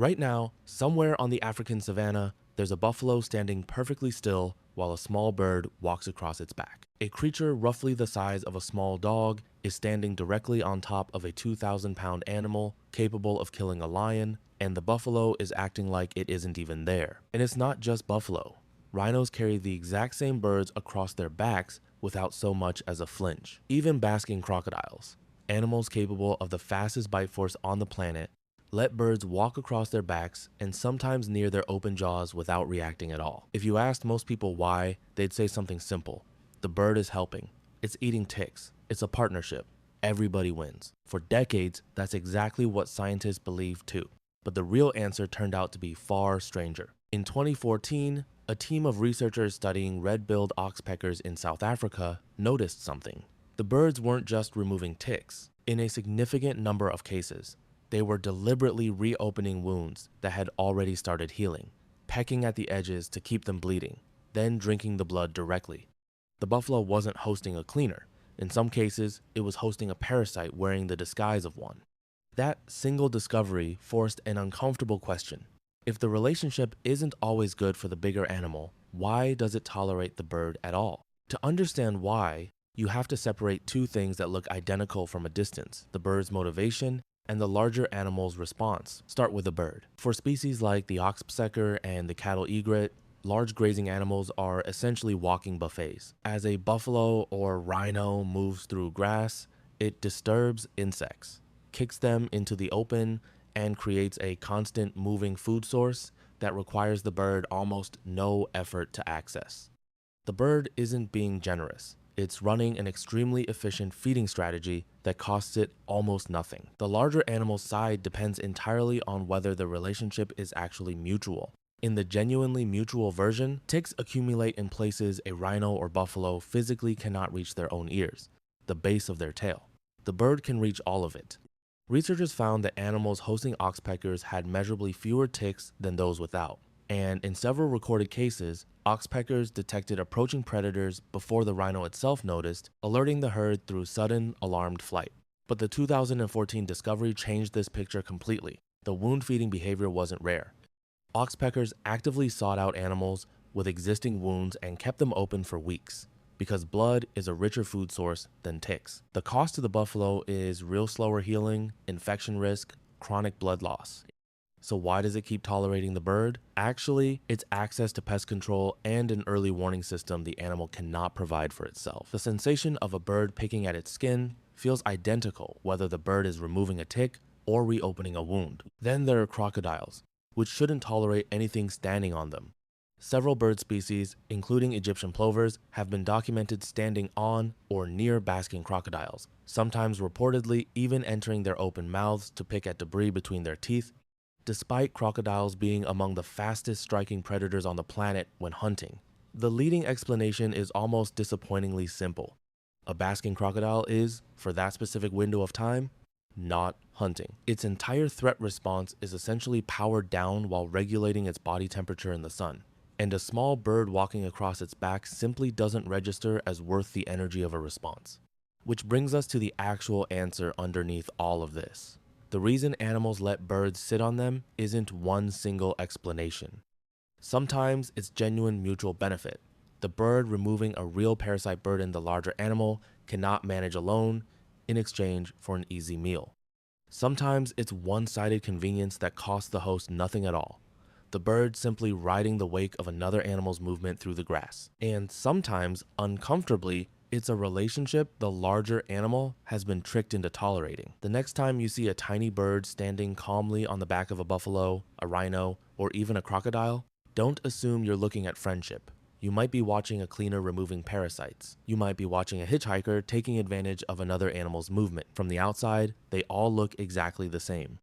Right now, somewhere on the African savanna, there's a buffalo standing perfectly still while a small bird walks across its back. A creature roughly the size of a small dog is standing directly on top of a 2,000-pound animal capable of killing a lion, and the buffalo is acting like it isn't even there. And it's not just buffalo. Rhinos carry the exact same birds across their backs without so much as a flinch. Even basking crocodiles, animals capable of the fastest bite force on the planet, let birds walk across their backs and sometimes near their open jaws without reacting at all. If you asked most people why, they'd say something simple. The bird is helping. It's eating ticks. It's a partnership. Everybody wins. For decades, that's exactly what scientists believed too. But the real answer turned out to be far stranger. In 2014, a team of researchers studying red-billed oxpeckers in South Africa noticed something. The birds weren't just removing ticks. In a significant number of cases, they were deliberately reopening wounds that had already started healing, pecking at the edges to keep them bleeding, then drinking the blood directly. The buffalo wasn't hosting a cleaner. In some cases, it was hosting a parasite wearing the disguise of one. That single discovery forced an uncomfortable question. If the relationship isn't always good for the bigger animal, why does it tolerate the bird at all? To understand why, you have to separate two things that look identical from a distance: the bird's motivation and the larger animal's response. Start with the bird. For species like the OXPECKER and the cattle egret, large grazing animals are essentially walking buffets. As a buffalo or rhino moves through grass, it disturbs insects, kicks them into the open, and creates a constant moving food source that requires the bird almost no effort to access. The bird isn't being generous. It's running an extremely efficient feeding strategy that costs it almost nothing. The larger animal's side depends entirely on whether the relationship is actually mutual. In the genuinely mutual version, ticks accumulate in places a rhino or buffalo physically cannot reach their own ears, the base of their tail. The bird can reach all of it. Researchers found that animals hosting oxpeckers had measurably fewer ticks than those without. And in several recorded cases, oxpeckers detected approaching predators before the rhino itself noticed, alerting the herd through sudden, alarmed flight. But the 2014 discovery changed this picture completely. The wound-feeding behavior wasn't rare. Oxpeckers actively sought out animals with existing wounds and kept them open for weeks, because blood is a richer food source than ticks. The cost to the buffalo is real slower healing, infection risk, chronic blood loss. So why does it keep tolerating the bird? Actually, it's access to pest control and an early warning system the animal cannot provide for itself. The sensation of a bird picking at its skin feels identical whether the bird is removing a tick or reopening a wound. Then there are crocodiles, which shouldn't tolerate anything standing on them. Several bird species, including Egyptian plovers, have been documented standing on or near basking crocodiles, sometimes reportedly even entering their open mouths to pick at debris between their teeth, despite crocodiles being among the fastest striking predators on the planet when hunting. The leading explanation is almost disappointingly simple. A basking crocodile is, for that specific window of time, not hunting. Its entire threat response is essentially powered down while regulating its body temperature in the sun. And a small bird walking across its back simply doesn't register as worth the energy of a response. Which brings us to the actual answer underneath all of this. The reason animals let birds sit on them isn't one single explanation. Sometimes it's genuine mutual benefit. The bird removing a real parasite burden the larger animal cannot manage alone in exchange for an easy meal. Sometimes it's one-sided convenience that costs the host nothing at all. The bird simply riding the wake of another animal's movement through the grass. And sometimes, uncomfortably, it's a relationship the larger animal has been tricked into tolerating. The next time you see a tiny bird standing calmly on the back of a buffalo, a rhino, or even a crocodile, don't assume you're looking at friendship. You might be watching a cleaner removing parasites. You might be watching a hitchhiker taking advantage of another animal's movement. From the outside, they all look exactly the same.